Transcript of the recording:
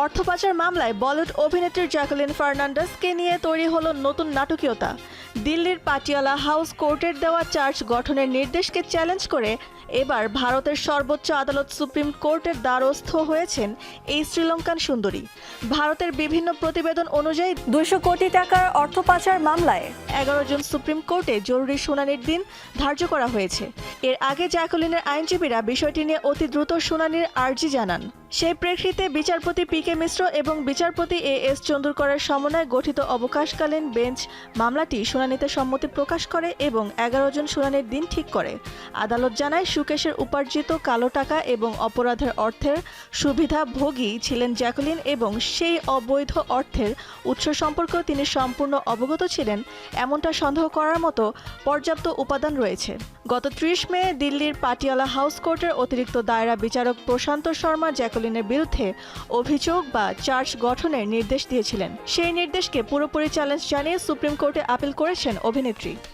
অর্থ পাচার মামলায় বলিউড অভিনেত্রী জ্যাকুলিন ফার্নান্ডেজকে নিয়ে তৈরি হলো নতুন নাটকীয়তা। দিল্লির পাটিয়ালা হাউস কোর্টের দেওয়া চার্জ গঠনের নির্দেশকে চ্যালেঞ্জ করে এবার ভারতের সর্বোচ্চ আদালত সুপ্রিম কোর্টের দ্বারস্থ হয়েছেন এই শ্রীলঙ্কান সুন্দরী। ভারতের বিভিন্ন প্রতিবেদন অনুযায়ী 200 কোটি টাকার অর্থ পাচার মামলায় 11 জন সুপ্রিম কোর্টে জরুরি শুনানির দিন ধার্য করা হয়েছে। এর আগে জ্যাকুলিনের আইনজীবীরা বিষয়টি নিয়ে অতি দ্রুত শুনানির আর্জি জানান। সেই প্রেক্ষিতে বিচারপতি পি.কে. মিশ্র এবং বিচারপতি এ.এস. চন্দুরকরের সমন্বয়ে গঠিত অবকাশকালীন বেঞ্চ মামলাটি শুনানিতে সম্মতি প্রকাশ করে এবং 11 জন শুনানির দিন ঠিক করে। আদালত জানায়, সুকেশের উপার্জিত কালো টাকা এবং অপরাধের অর্থের সুবিধাভোগী ছিলেন জ্যাকুলিন এবং সেই অবৈধ অর্থের উৎস সম্পর্কেও তিনি সম্পূর্ণ অবগত ছিলেন এমনটা সন্দেহ করার মতো পর্যাপ্ত উপাদান রয়েছে। গত 30 মে দিল্লির পাটিয়ালা হাউস কোর্টের অতিরিক্ত দায়রা বিচারক প্রশান্ত শর্মা জ্যাকুলিনের বিরুদ্ধে অভিযোগ বা চার্জ গঠনের নির্দেশ দিয়েছিলেন। সেই নির্দেশকে পুরোপুরি চ্যালেঞ্জ জানিয়ে সুপ্রিম কোর্টে আপিল করেছেন অভিনেত্রী।